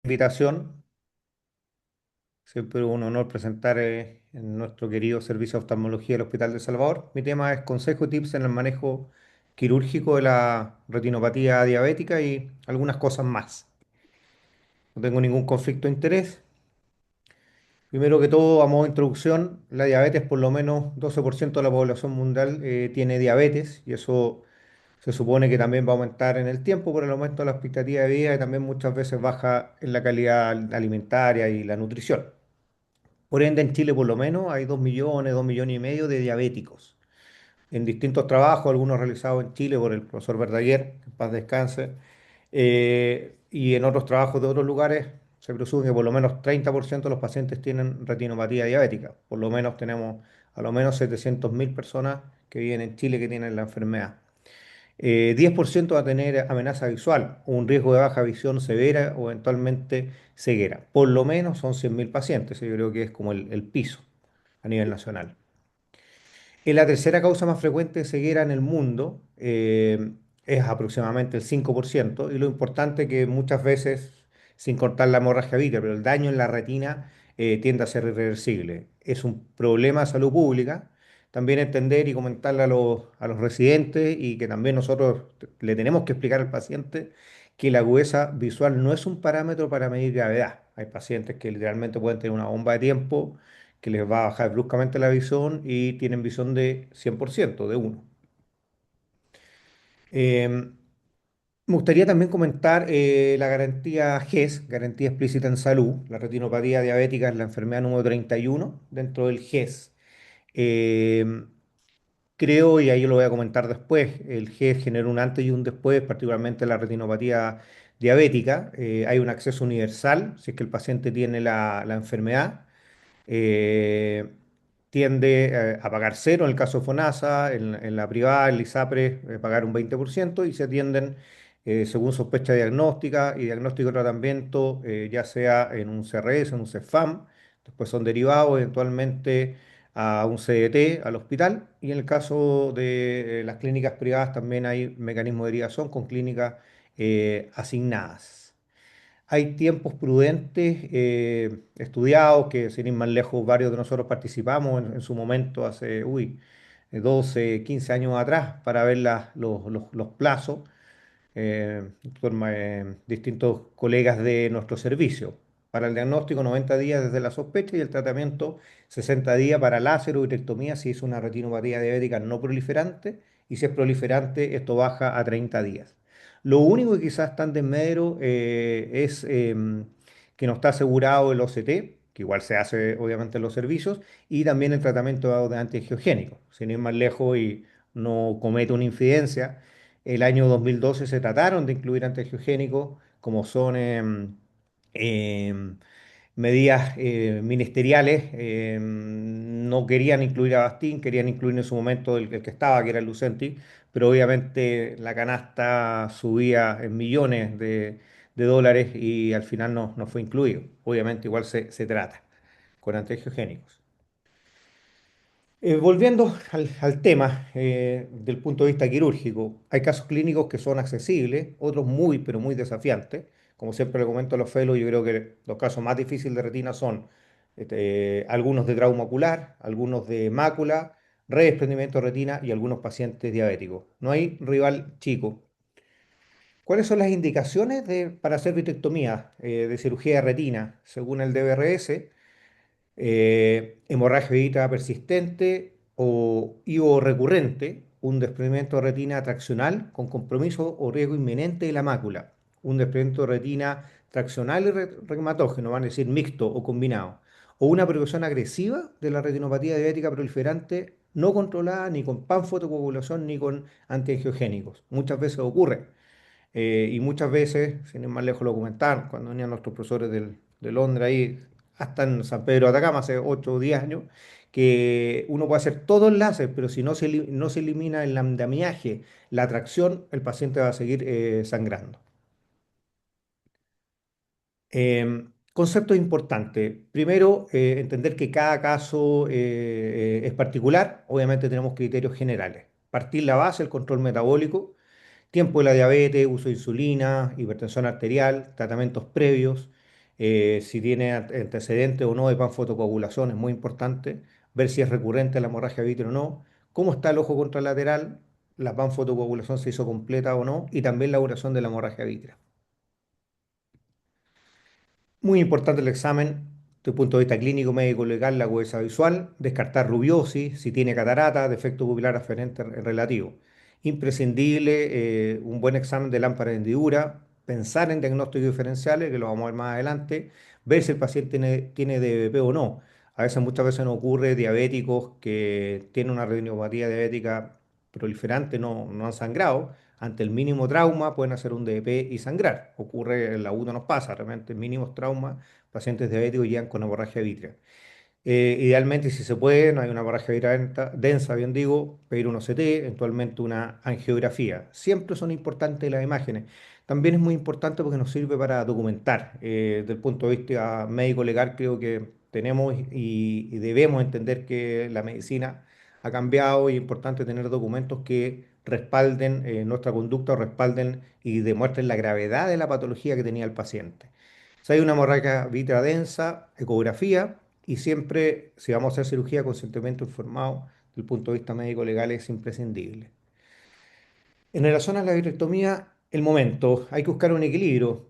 Invitación. Siempre un honor presentar en nuestro querido servicio de oftalmología del Hospital de Salvador. Mi tema es consejo y tips en el manejo quirúrgico de la retinopatía diabética y algunas cosas más. No tengo ningún conflicto de interés. Primero que todo, a modo de introducción, la diabetes, por lo menos 12% de la población mundial tiene diabetes y eso se supone que también va a aumentar en el tiempo por el aumento de la expectativa de vida y también muchas veces baja en la calidad alimentaria y la nutrición. Por ende, en Chile por lo menos hay 2 millones, 2 millones y medio de diabéticos. En distintos trabajos, algunos realizados en Chile por el profesor Verdaguer, que en paz descanse, y en otros trabajos de otros lugares, se presume que por lo menos 30% de los pacientes tienen retinopatía diabética. Por lo menos tenemos a lo menos 700.000 personas que viven en Chile que tienen la enfermedad. 10% va a tener amenaza visual, un riesgo de baja visión severa o eventualmente ceguera. Por lo menos son 100.000 pacientes, yo creo que es como el piso a nivel nacional. Es la tercera causa más frecuente de ceguera en el mundo, es aproximadamente el 5%, y lo importante que muchas veces, sin cortar la hemorragia vítea, pero el daño en la retina tiende a ser irreversible. Es un problema de salud pública. También entender y comentarle a los residentes y que también nosotros le tenemos que explicar al paciente que la agudeza visual no es un parámetro para medir gravedad. Hay pacientes que literalmente pueden tener una bomba de tiempo que les va a bajar bruscamente la visión y tienen visión de 100%, de uno. Me gustaría también comentar la garantía GES, garantía explícita en salud. La retinopatía diabética es la enfermedad número 31 dentro del GES. Eh, Creo, y ahí lo voy a comentar después, el GES genera un antes y un después, particularmente la retinopatía diabética. Hay un acceso universal si es que el paciente tiene la enfermedad. eh, Tiende a pagar cero en el caso de FONASA, en la privada, el ISAPRE, pagar un 20% y se atienden según sospecha diagnóstica y diagnóstico de tratamiento, ya sea en un CRS, en un CEFAM, después son derivados eventualmente a un CDT, al hospital, y en el caso de las clínicas privadas también hay mecanismos de derivación con clínicas asignadas. Hay tiempos prudentes, estudiados, que sin ir más lejos, varios de nosotros participamos en su momento hace, 12, 15 años atrás, para ver los plazos, distintos colegas de nuestro servicio. Para el diagnóstico, 90 días desde la sospecha y el tratamiento, 60 días para láser o vitrectomía si es una retinopatía diabética no proliferante y si es proliferante, esto baja a 30 días. Lo único que quizás está en desmedro es que no está asegurado el OCT, que igual se hace obviamente en los servicios, y también el tratamiento de antiangiogénicos. Sin ir más lejos y no comete una infidencia, el año 2012 se trataron de incluir antiangiogénicos como son em, medidas ministeriales. No querían incluir a Bastín, querían incluir en su momento el que estaba, que era el Lucenti, pero obviamente la canasta subía en millones de dólares y al final no fue incluido. Obviamente igual se trata con antiangiogénicos. Volviendo al tema del punto de vista quirúrgico, hay casos clínicos que son accesibles, otros muy, pero muy desafiantes. Como siempre le comento a los fellows, yo creo que los casos más difíciles de retina son algunos de trauma ocular, algunos de mácula, redesprendimiento de retina y algunos pacientes diabéticos. No hay rival chico. ¿Cuáles son las indicaciones para hacer vitrectomía de cirugía de retina? Según el DBRS, hemorragia vítrea persistente o recurrente, un desprendimiento de retina traccional con compromiso o riesgo inminente de la mácula, un desprendimiento de retina traccional y reumatógeno, van a decir mixto o combinado, o una progresión agresiva de la retinopatía diabética proliferante no controlada ni con panfotocoagulación ni con antiangiogénicos. Muchas veces ocurre. Y muchas veces, sin ir más lejos lo comentaban, cuando venían nuestros profesores de Londres ahí, hasta en San Pedro de Atacama, hace 8 o 10 años, que uno puede hacer todo el láser, pero si no se elimina el andamiaje, la tracción, el paciente va a seguir sangrando. Concepto importante. Primero, entender que cada caso es particular. Obviamente tenemos criterios generales. Partir la base, el control metabólico, tiempo de la diabetes, uso de insulina, hipertensión arterial, tratamientos previos. si tiene antecedentes o no de panfotocoagulación, es muy importante, ver si es recurrente la hemorragia vítrea o no, cómo está el ojo contralateral, la panfotocoagulación se hizo completa o no, y también la duración de la hemorragia vítrea. Muy importante el examen desde el punto de vista clínico, médico, legal, la agudeza visual, descartar rubiosis, si tiene catarata, defecto pupilar aferente relativo. Imprescindible un buen examen de lámpara de hendidura, pensar en diagnósticos diferenciales, que lo vamos a ver más adelante, ver si el paciente tiene DVP o no. A veces, muchas veces nos ocurre diabéticos que tienen una retinopatía diabética proliferante, no han sangrado, ante el mínimo trauma pueden hacer un DP y sangrar. Ocurre, en la U no nos pasa, realmente mínimos traumas, pacientes diabéticos llegan con hemorragia vítrea. Idealmente, si se puede, no hay una hemorragia vítrea densa, bien digo, pedir un OCT, eventualmente una angiografía. Siempre son importantes las imágenes. También es muy importante porque nos sirve para documentar. Desde el punto de vista médico legal, creo que tenemos y debemos entender que la medicina ha cambiado y es importante tener documentos que respalden nuestra conducta o respalden y demuestren la gravedad de la patología que tenía el paciente. Si hay una hemorragia vítrea densa, ecografía, y siempre, si vamos a hacer cirugía, consentimiento informado, desde el punto de vista médico legal, es imprescindible. En relación a la vitrectomía, el momento, hay que buscar un equilibrio.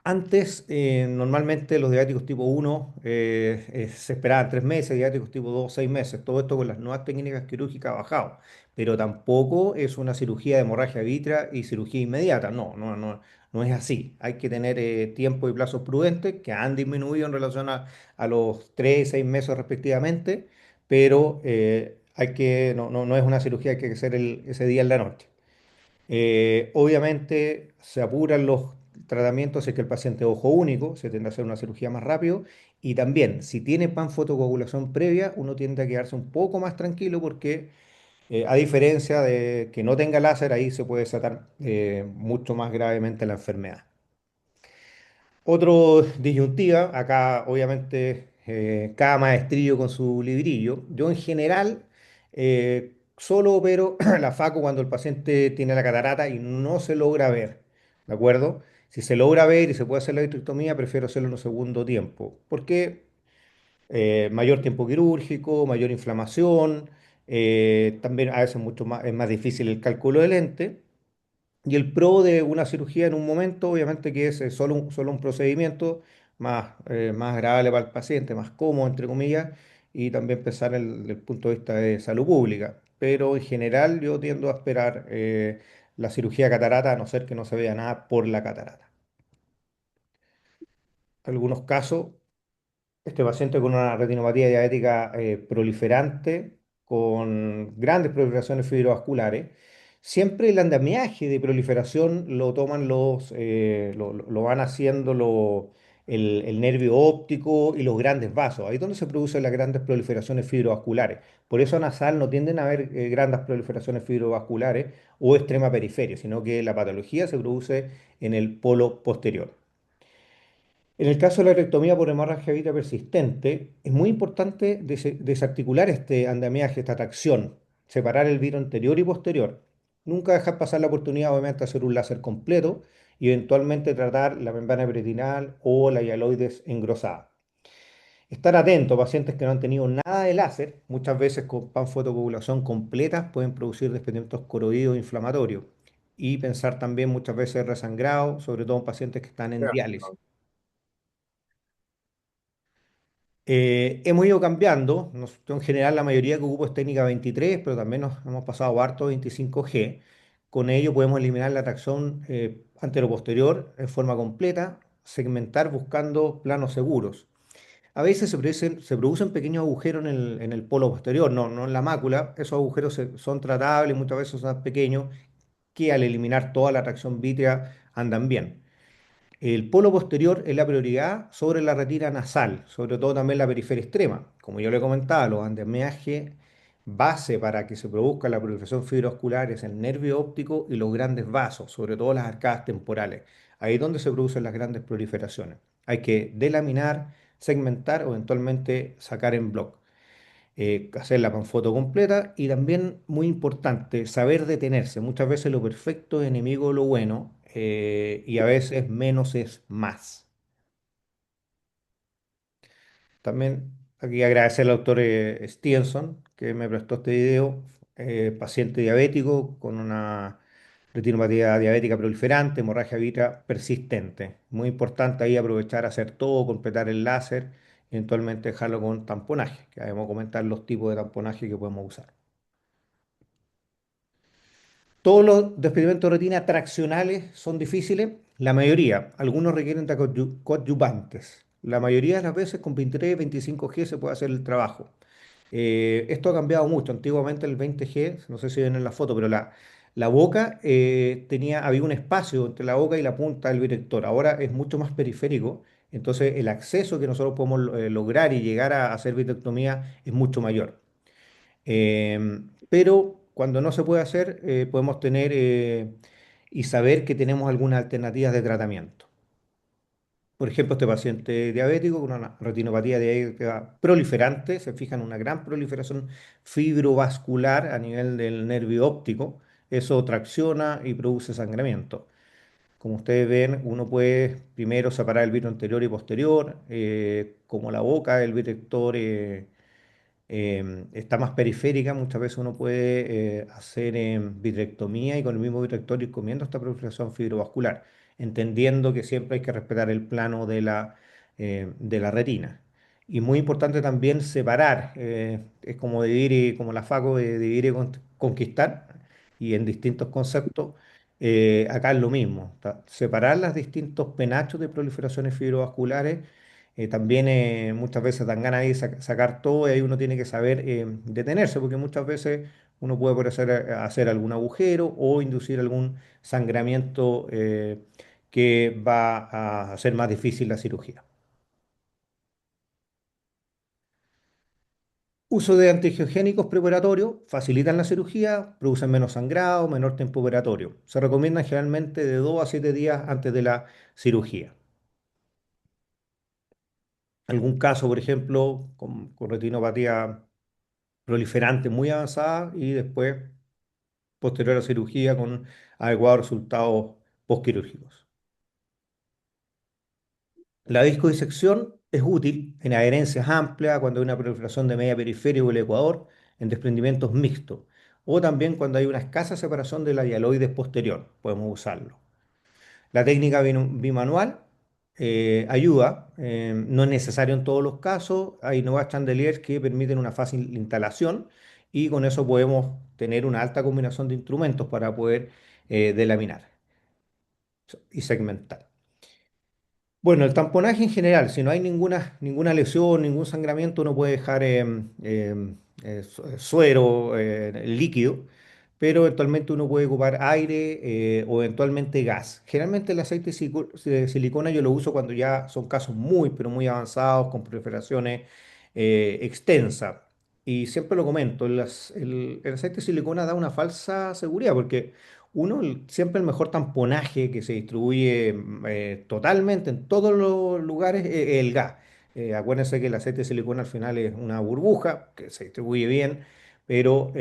Antes, normalmente los diabéticos tipo 1 se esperaban 3 meses, diabéticos tipo 2 6 meses. Todo esto con las nuevas técnicas quirúrgicas ha bajado. Pero tampoco es una cirugía de hemorragia vítrea y cirugía inmediata. No es así. Hay que tener tiempo y plazos prudentes que han disminuido en relación a los 3 6 meses respectivamente. Pero no es una cirugía que hay que hacer ese día en la noche. Obviamente se apuran los tratamientos si es que el paciente es ojo único, se tiende a hacer una cirugía más rápido y también si tiene panfotocoagulación previa, uno tiende a quedarse un poco más tranquilo porque a diferencia de que no tenga láser, ahí se puede desatar mucho más gravemente la enfermedad. Otro disyuntiva, acá obviamente cada maestrillo con su librillo. Yo en general solo opero la FACO cuando el paciente tiene la catarata y no se logra ver, ¿de acuerdo? Si se logra ver y se puede hacer la vitrectomía, prefiero hacerlo en un segundo tiempo. ¿Por qué? Mayor tiempo quirúrgico, mayor inflamación, también a veces es más difícil el cálculo de lente. Y el pro de una cirugía en un momento, obviamente que es solo un procedimiento más agradable para el paciente, más cómodo, entre comillas, y también pensar el punto de vista de salud pública. Pero en general yo tiendo a esperar la cirugía catarata, a no ser que no se vea nada por la catarata. Algunos casos este paciente con una retinopatía diabética proliferante, con grandes proliferaciones fibrovasculares, siempre el andamiaje de proliferación lo toman lo van haciendo el nervio óptico y los grandes vasos. Ahí es donde se producen las grandes proliferaciones fibrovasculares. Por eso nasal no tienden a haber grandes proliferaciones fibrovasculares o extrema periferia, sino que la patología se produce en el polo posterior. En el caso de la ectomía por hemorragia vítrea persistente, es muy importante desarticular este andamiaje, esta tracción, separar el vidrio anterior y posterior. Nunca dejar pasar la oportunidad, obviamente, de hacer un láser completo y eventualmente tratar la membrana peritinal o la hialoides engrosada. Estar atento a pacientes que no han tenido nada de láser, muchas veces con panfotocoagulación completa, pueden producir desprendimientos coroides inflamatorios. Y pensar también muchas veces resangrado, sobre todo en pacientes que están en diálisis. Hemos ido cambiando. Yo en general la mayoría que ocupo es técnica 23, pero también nos hemos pasado a harto 25G. Con ello podemos eliminar la tracción antero-posterior en forma completa, segmentar buscando planos seguros. A veces se producen pequeños agujeros en el polo posterior, no en la mácula. Esos agujeros son tratables, muchas veces son tan pequeños que al eliminar toda la tracción vítrea andan bien. El polo posterior es la prioridad sobre la retina nasal, sobre todo también la periferia extrema. Como yo le comentaba, los andamiajes base para que se produzca la proliferación fibrovascular es el nervio óptico y los grandes vasos, sobre todo las arcadas temporales. Ahí es donde se producen las grandes proliferaciones. Hay que delaminar, segmentar o eventualmente sacar en bloc, hacer la panfoto completa y también muy importante saber detenerse. Muchas veces lo perfecto es enemigo de lo bueno. y a veces menos es más. También aquí agradecer al doctor Stevenson que me prestó este video, paciente diabético con una retinopatía diabética proliferante, hemorragia vítrica persistente. Muy importante ahí aprovechar, hacer todo, completar el láser, y eventualmente dejarlo con tamponaje, que vamos a comentar los tipos de tamponaje que podemos usar. Todos los despedimentos de retina traccionales son difíciles, la mayoría, algunos requieren de coadyuvantes. La mayoría de las veces con 23, 25G se puede hacer el trabajo. Esto ha cambiado mucho. Antiguamente el 20G, no sé si ven en la foto, pero la boca había un espacio entre la boca y la punta del director. Ahora es mucho más periférico, entonces el acceso que nosotros podemos lograr y llegar a hacer vitrectomía es mucho mayor. Pero cuando no se puede hacer, podemos tener y saber que tenemos algunas alternativas de tratamiento. Por ejemplo, este paciente diabético con una retinopatía diabética proliferante, se fija en una gran proliferación fibrovascular a nivel del nervio óptico, eso tracciona y produce sangramiento. Como ustedes ven, uno puede primero separar el vidrio anterior y posterior, como la boca del vitrector está más periférica, muchas veces uno puede hacer vitrectomía y con el mismo vitrector ir comiendo esta proliferación fibrovascular, entendiendo que siempre hay que respetar el plano de la retina. Y muy importante también separar, es como dividir, como la FACO de dividir y conquistar, y en distintos conceptos, acá es lo mismo, separar los distintos penachos de proliferaciones fibrovasculares también muchas veces dan ganas de sacar todo y ahí uno tiene que saber detenerse, porque muchas veces uno puede por hacer algún agujero o inducir algún sangramiento que va a hacer más difícil la cirugía. Uso de antigiogénicos preparatorios facilitan la cirugía, producen menos sangrado, menor tiempo operatorio. Se recomienda generalmente de 2 a 7 días antes de la cirugía. Algún caso, por ejemplo, con retinopatía proliferante muy avanzada y después posterior a la cirugía con adecuados resultados postquirúrgicos. La discodisección es útil en adherencias amplias, cuando hay una proliferación de media periferia o el ecuador, en desprendimientos mixtos, o también cuando hay una escasa separación de la hialoides posterior, podemos usarlo. La técnica bimanual ayuda, no es necesario en todos los casos, hay nuevas chandeliers que permiten una fácil instalación y con eso podemos tener una alta combinación de instrumentos para poder delaminar y segmentar. Bueno, el tamponaje en general, si no hay ninguna lesión, ningún sangramiento, uno puede dejar suero líquido, pero eventualmente uno puede ocupar aire o eventualmente gas. Generalmente el aceite de silicona yo lo uso cuando ya son casos muy, pero muy avanzados, con proliferaciones extensas. Y siempre lo comento, el aceite de silicona da una falsa seguridad porque uno, siempre el mejor tamponaje que se distribuye totalmente en todos los lugares es el gas. Acuérdense que el aceite de silicona al final es una burbuja que se distribuye bien, pero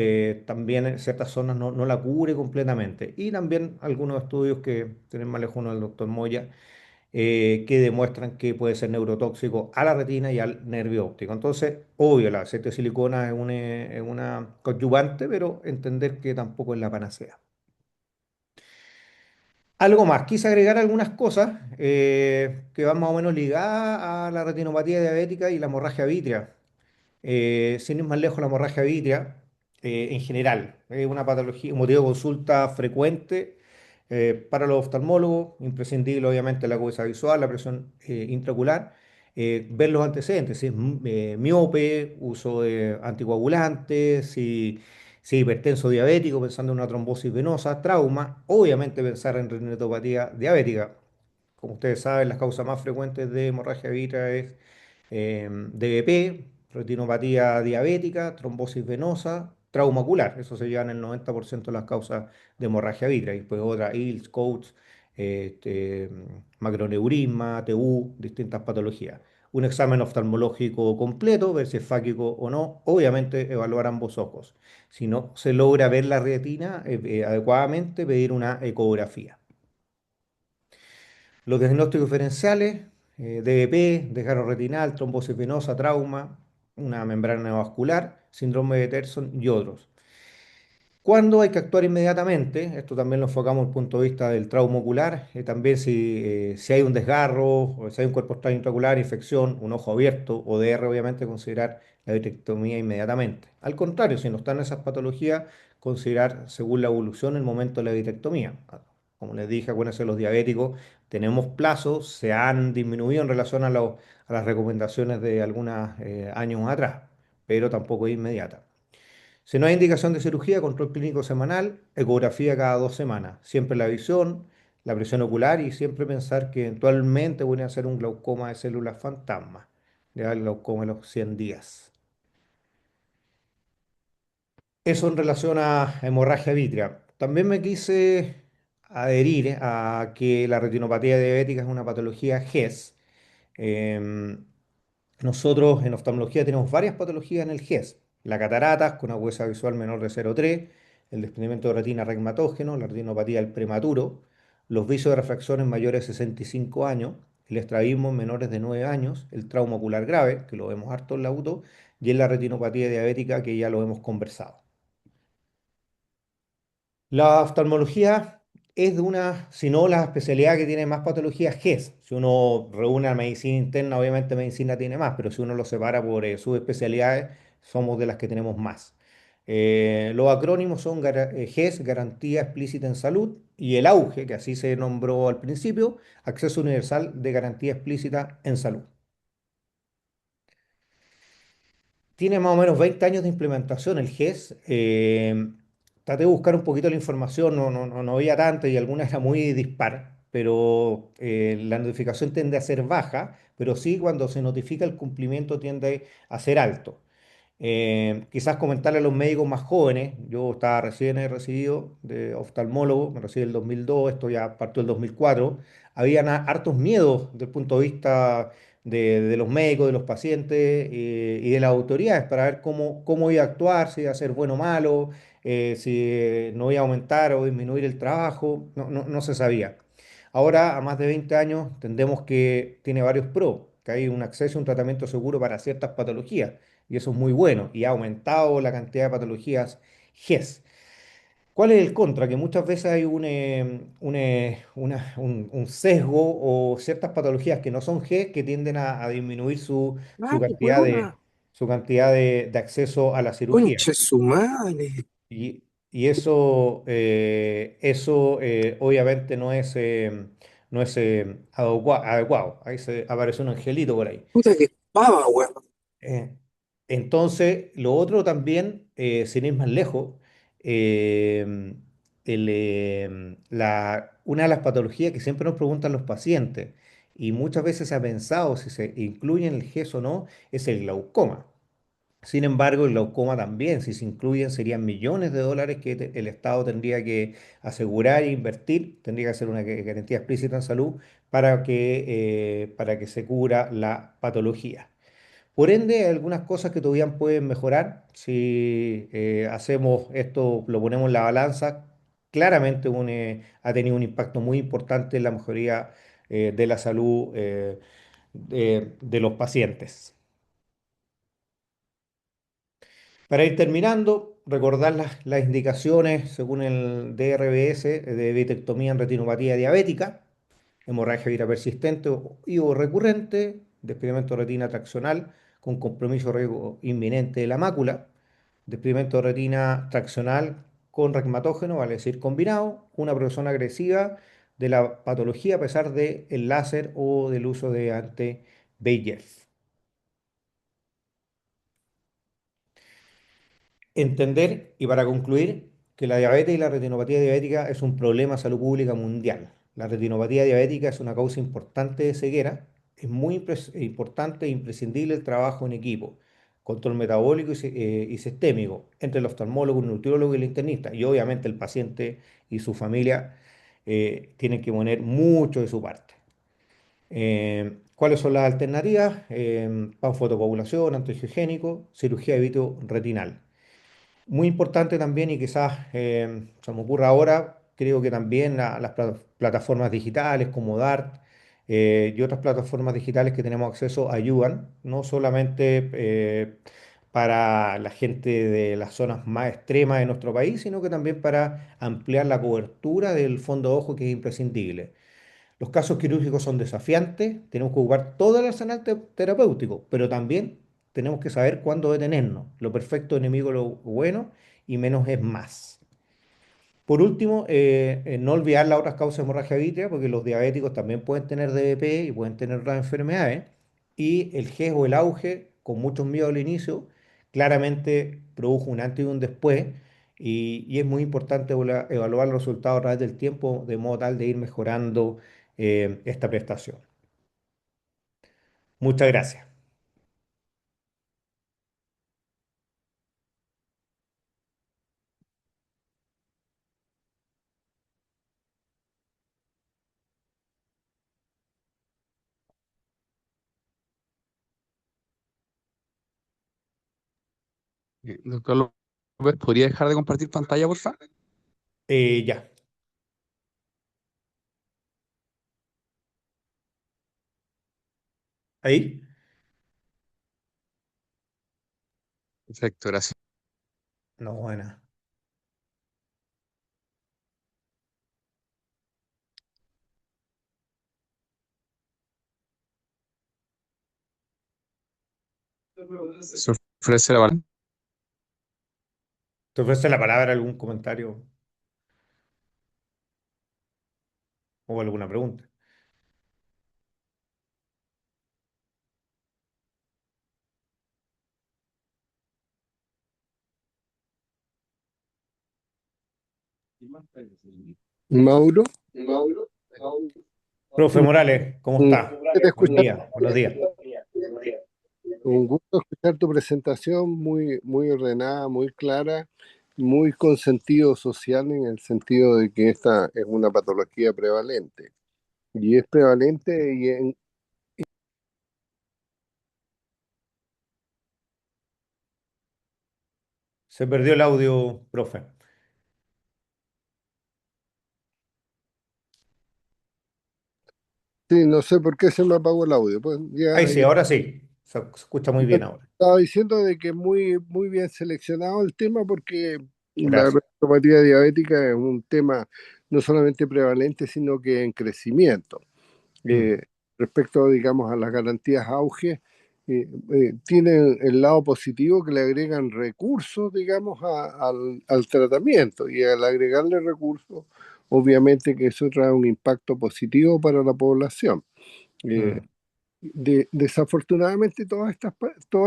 también en ciertas zonas no la cubre completamente. Y también algunos estudios que tienen más lejos uno del doctor Moya, que demuestran que puede ser neurotóxico a la retina y al nervio óptico. Entonces, obvio, el aceite de silicona es una coadyuvante, pero entender que tampoco es la panacea. Algo más, quise agregar algunas cosas que van más o menos ligadas a la retinopatía diabética y la hemorragia vítrea. Sin ir más lejos, la hemorragia vítrea, en general, es una patología, un motivo de consulta frecuente para los oftalmólogos, imprescindible obviamente la acuosidad visual, la presión intraocular, ver los antecedentes, si es miope, uso de anticoagulantes, si hipertenso diabético, pensando en una trombosis venosa, trauma, obviamente pensar en retinopatía diabética. Como ustedes saben, las causas más frecuentes de hemorragia vítrea es DVP, retinopatía diabética, trombosis venosa, trauma ocular. Eso se llevan el 90% de las causas de hemorragia vítrea. Y después otra, ILS, COATS, macroneurisma, TU, distintas patologías. Un examen oftalmológico completo, ver si es fáquico o no. Obviamente evaluar ambos ojos. Si no se logra ver la retina adecuadamente, pedir una ecografía. Los diagnósticos diferenciales, DBP, desgarro retinal, trombosis venosa, trauma, una membrana neovascular, síndrome de Terson y otros. ¿Cuándo hay que actuar inmediatamente? Esto también lo enfocamos desde el punto de vista del trauma ocular. También si hay un desgarro, o si hay un cuerpo extraño intraocular, infección, un ojo abierto o DR, obviamente considerar la vitrectomía inmediatamente. Al contrario, si no están esas patologías, considerar según la evolución el momento de la vitrectomía. Como les dije, acuérdense, los diabéticos tenemos plazos, se han disminuido en relación a las recomendaciones de algunos años atrás, pero tampoco es inmediata. Si no hay indicación de cirugía, control clínico semanal, ecografía cada 2 semanas. Siempre la visión, la presión ocular y siempre pensar que eventualmente voy a hacer un glaucoma de células fantasma. Ya el glaucoma a los 100 días. Eso en relación a hemorragia vítrea. También me quise adherir a que la retinopatía diabética es una patología GES. Em, Nosotros en oftalmología tenemos varias patologías en el GES. La catarata con agudeza visual menor de 0,3, el desprendimiento de retina regmatógeno, la retinopatía del prematuro, los vicios de refracción en mayores de 65 años, el estrabismo en menores de 9 años, el trauma ocular grave, que lo vemos harto en la UTO, y en la retinopatía diabética, que ya lo hemos conversado. La oftalmología es de una, si no la especialidad que tiene más patologías GES. Si uno reúne a medicina interna, obviamente medicina tiene más, pero si uno lo separa por subespecialidades, somos de las que tenemos más. Los acrónimos son GES, Garantía Explícita en Salud, y el AUGE, que así se nombró al principio, Acceso Universal de Garantía Explícita en Salud. Tiene más o menos 20 años de implementación el GES. Traté de buscar un poquito la información, no había tanto y alguna era muy dispar, pero la notificación tiende a ser baja, pero sí cuando se notifica el cumplimiento tiende a ser alto. Quizás comentarle a los médicos más jóvenes, yo estaba recién recibido de oftalmólogo, me recibí en el 2002, esto ya partió el 2004, habían hartos miedos desde el punto de vista de los médicos, de los pacientes y de las autoridades para ver cómo iba a actuar, si iba a ser bueno o malo, si no iba a aumentar o disminuir el trabajo, no se sabía. Ahora, a más de 20 años, entendemos que tiene varios pros, que hay un acceso a un tratamiento seguro para ciertas patologías y eso es muy bueno y ha aumentado la cantidad de patologías GES. ¿Cuál es el contra? Que muchas veces hay un sesgo o ciertas patologías que no son GES que tienden a disminuir su Ah, qué cantidad buena. de acceso a la cirugía. Conche su madre. Y eso obviamente no es adecuado. Ahí aparece un angelito por ahí. Puta que pava, weón. Eh, entonces, lo otro también, sin ir más lejos, eh, una de las patologías que siempre nos preguntan los pacientes, y muchas veces se ha pensado si se incluye en el GES o no, es el glaucoma. Sin embargo, el glaucoma también, si se incluyen, serían millones de dólares que el Estado tendría que asegurar e invertir, tendría que hacer una garantía explícita en salud para que se cubra la patología. Por ende, hay algunas cosas que todavía pueden mejorar. Si hacemos esto, lo ponemos en la balanza, claramente ha tenido un impacto muy importante en la mejoría de la salud de los pacientes. Para ir terminando, recordar las indicaciones según el DRBS de vitrectomía en retinopatía diabética, hemorragia viral persistente o recurrente, desprendimiento de retina traccional con compromiso o riesgo inminente de la mácula, desprendimiento de retina traccional con regmatógeno, vale decir combinado, una progresión agresiva de la patología a pesar del láser o del uso de anti-VEGF. Entender, y para concluir, que la diabetes y la retinopatía diabética es un problema de salud pública mundial. La retinopatía diabética es una causa importante de ceguera. Es muy importante e imprescindible el trabajo en equipo, control metabólico y sistémico entre el oftalmólogo, el nutriólogo y el internista. Y obviamente el paciente y su familia tienen que poner mucho de su parte. ¿Cuáles son las alternativas? Panfotocoagulación, antihigiénico, cirugía de vitro retinal. Muy importante también, y quizás se me ocurra ahora, creo que también las plataformas digitales como DART. y otras plataformas digitales que tenemos acceso ayudan, no solamente para la gente de las zonas más extremas de nuestro país, sino que también para ampliar la cobertura del fondo de ojo que es imprescindible. Los casos quirúrgicos son desafiantes, tenemos que ocupar todo el arsenal terapéutico, pero también tenemos que saber cuándo detenernos. Lo perfecto enemigo de lo bueno y menos es más. Por último, no olvidar las otras causas de hemorragia vítrea, porque los diabéticos también pueden tener DVP y pueden tener otras enfermedades. Y el GES o el auge, con muchos miedos al inicio, claramente produjo un antes y un después. Y es muy importante evaluar los resultados a través del tiempo, de modo tal de ir mejorando esta prestación. Muchas gracias. Doctor López, ¿podría dejar de compartir pantalla, por favor? Ya, ahí. Perfecto, gracias. No, buena. Se ofrece la palabra. ¿Te ofrece la palabra algún comentario o alguna pregunta? Mauro, Profe Morales, ¿cómo un está? gusto de Buen escuchar, día, buenos días. un gusto escuchar tu presentación muy, muy ordenada, muy clara, muy con sentido social en el sentido de que esta es una patología prevalente. Y es prevalente y Se perdió el audio, profe. sí, no sé por qué se me apagó el audio. Pues Ahí ya, sí, ahora sí. Se escucha muy bien ahora. estaba diciendo de que es muy, muy bien seleccionado el tema porque la Gracias. retinopatía diabética es un tema no solamente prevalente, sino que en crecimiento. Mm, Eh, Respecto, digamos, a las garantías auge, tienen el lado positivo que le agregan recursos, digamos, al tratamiento y al agregarle recursos, obviamente que eso trae un impacto positivo para la población. Eh, mm, Desafortunadamente toda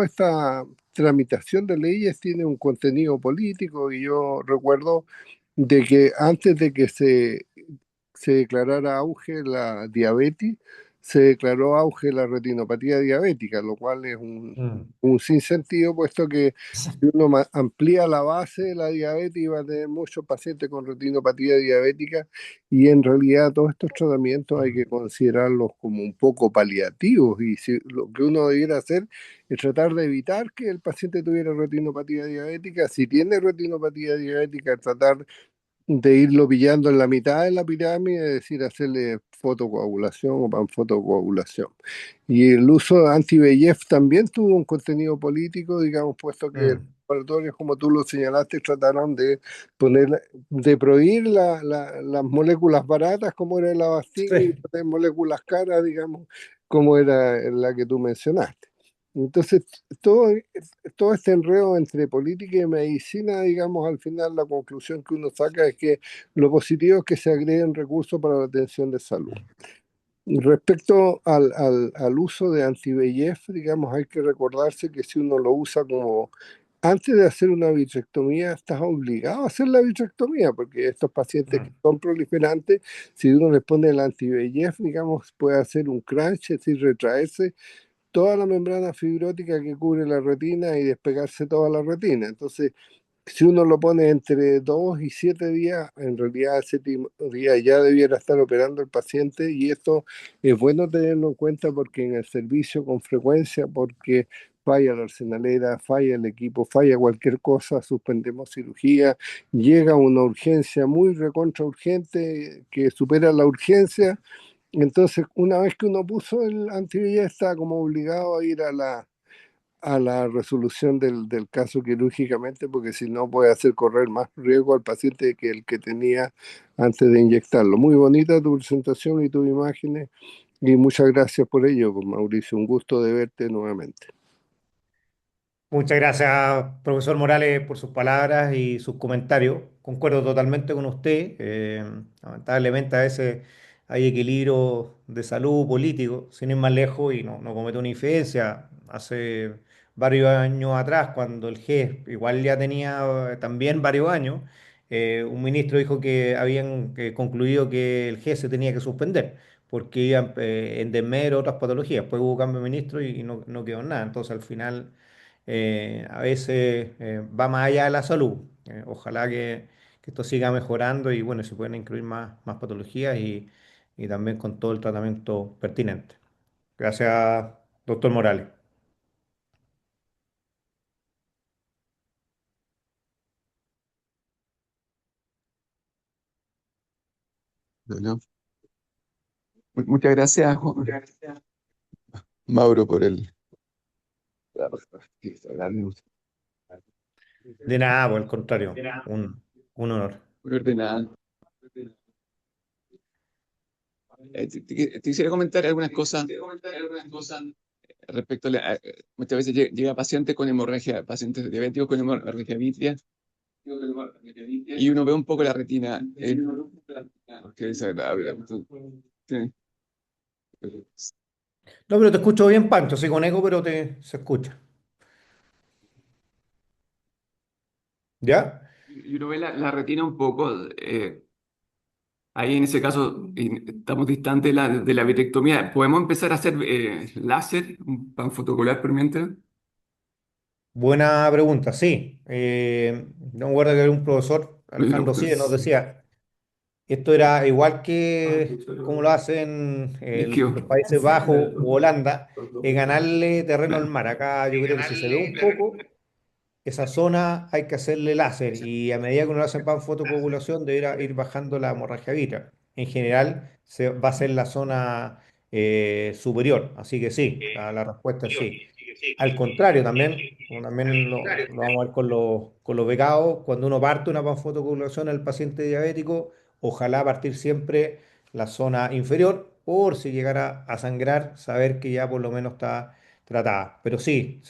esta tramitación de leyes tiene un contenido político y yo recuerdo de que antes de que se declarara auge la diabetes, se declaró auge la retinopatía diabética, lo cual es mm, un sinsentido, puesto que si uno amplía la base de la diabetes va a tener muchos pacientes con retinopatía diabética y en realidad todos estos tratamientos hay que considerarlos como un poco paliativos y lo que uno debiera hacer es tratar de evitar que el paciente tuviera retinopatía diabética. Si tiene retinopatía diabética, tratar de irlo pillando en la mitad de la pirámide, es decir, hacerle fotocoagulación o panfotocoagulación. Y el uso de anti-VEGF también tuvo un contenido político, digamos, puesto que mm, laboratorios, como tú lo señalaste, trataron de poner, de prohibir las moléculas baratas, como era el Avastin, y sí. poner moléculas caras, digamos, como era la que tú mencionaste. Entonces, todo, todo este enredo entre política y medicina, digamos, al final la conclusión que uno saca es que lo positivo es que se agreguen recursos para la atención de salud. Respecto al uso de anti-VEGF, digamos, hay que recordarse que si uno lo usa como antes de hacer una vitrectomía, estás obligado a hacer la vitrectomía, porque estos pacientes que Mm, son proliferantes, si uno les pone el anti-VEGF, digamos, puede hacer un crunch, es decir, retraerse toda la membrana fibrótica que cubre la retina y despegarse toda la retina. Entonces, si uno lo pone entre 2 y 7 días, en realidad ese día ya debiera estar operando el paciente y esto es bueno tenerlo en cuenta porque en el servicio con frecuencia, porque falla la arsenalera, falla el equipo, falla cualquier cosa, suspendemos cirugía, llega una urgencia muy recontra urgente que supera la urgencia Entonces, una vez que uno puso el anti-VIH, está como obligado a ir a la resolución del caso quirúrgicamente, porque si no puede hacer correr más riesgo al paciente que el que tenía antes de inyectarlo. Muy bonita tu presentación y tus imágenes, y muchas gracias por ello, pues, Mauricio. Un gusto de verte nuevamente. Muchas gracias, profesor Morales, por sus palabras y sus comentarios. Concuerdo totalmente con usted. Lamentablemente a veces hay equilibrio de salud político, sin ir más lejos, y no cometo una infidencia. Hace varios años atrás, cuando el GES igual ya tenía también varios años, un ministro dijo que habían concluido que el GES se tenía que suspender porque iban en desmedro otras patologías. Después hubo cambio de ministro y no quedó en nada. Entonces al final a veces va más allá de la salud. Ojalá que esto siga mejorando y bueno, se pueden incluir más patologías y también con todo el tratamiento pertinente. Gracias, doctor Morales. ¿No? Muchas gracias, Mauro, por el... De nada, por el contrario, un honor. Muy ordenado. Te quisiera comentar algunas cosas respecto a muchas veces llega pacientes con hemorragia, pacientes diabéticos con hemorragia vítrea, y uno ve un poco la retina. Qué desagradable. Sí. No, pero te escucho bien, Pancho, sí con eco, pero se escucha. ¿Ya? Y uno ve la retina un poco. Ahí en ese caso estamos distantes de la vitrectomía. ¿Podemos empezar a hacer láser, un panfotocolar por mientras? Buena pregunta, sí. No me acuerdo que era un profesor, Bueno, Alejandro Cid, nos decía. Esto era igual que como lo hacen líquido. los Países Bajos u Holanda, ganarle terreno al mar. Acá yo creo que si se ve un poco, esa zona hay que hacerle láser y a medida que uno hace pan fotocoagulación deberá ir bajando la hemorragia vítrica. En general se va a ser la zona superior, así que sí, la respuesta es sí. Al contrario, también, como también lo vamos a ver con los becados, cuando uno parte una panfotocoagulación al paciente diabético, ojalá partir siempre la zona inferior por si llegara a sangrar, saber que ya por lo menos está tratada. Pero sí,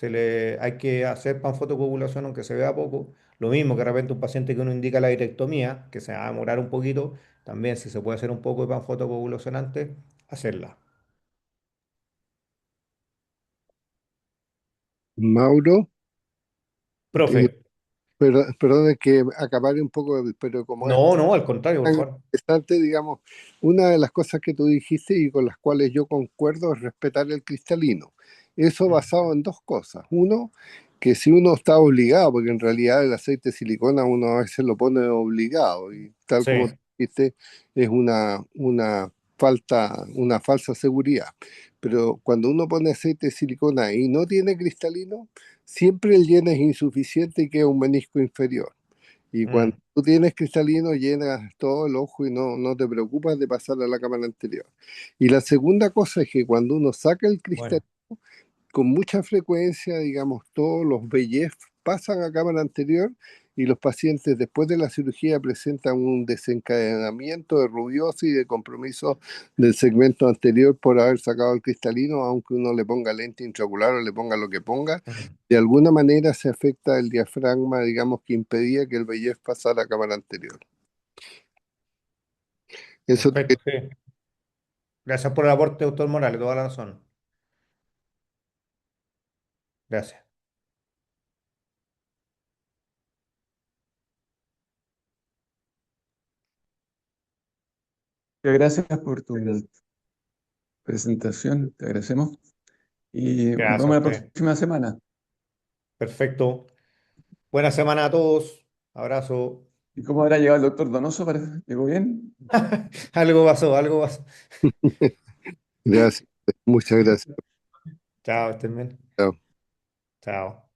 hay que hacer panfotocoagulación aunque se vea poco. Lo mismo que de repente un paciente que uno indica la directomía, que se va a demorar un poquito, también si se puede hacer un poco de panfotocoagulación antes, hacerla. Mauro, Profe, perdón que acapare un poco, pero como es no, al contrario, por tan favor. interesante, digamos, una de las cosas que tú dijiste y con las cuales yo concuerdo es respetar el cristalino. Eso Mm, basado en dos cosas. Uno, que si uno está obligado, porque en realidad el aceite de silicona uno a veces lo pone obligado y tal sí, como tú dijiste, es una falsa seguridad. Pero cuando uno pone aceite de silicona y no tiene cristalino, siempre el lleno es insuficiente y queda un menisco inferior. Y cuando mm, tú tienes cristalino, llenas todo el ojo y no te preocupas de pasar a la cámara anterior. Y la segunda cosa es que cuando uno saca el cristal, bueno. con mucha frecuencia, digamos, todos los VEGF pasan a cámara anterior y los pacientes después de la cirugía presentan un desencadenamiento de rubiosis y de compromiso del segmento anterior por haber sacado el cristalino, aunque uno le ponga lente intraocular o le ponga lo que ponga, Mm, de alguna manera se afecta el diafragma, digamos, que impedía que el VEGF pasara a cámara anterior. Eso perfecto, sí. Gracias por el aporte, doctor Morales, toda la razón. Gracias. Muchas gracias por tu presentación, te agradecemos. Y nos Gracias a vemos la usted. próxima semana. Perfecto. Buena semana a todos. Abrazo. ¿Y cómo habrá llegado el doctor Donoso? ¿Llegó bien? Algo pasó, algo pasó. gracias, muchas gracias. Chao, estén bien. Chao. Chao.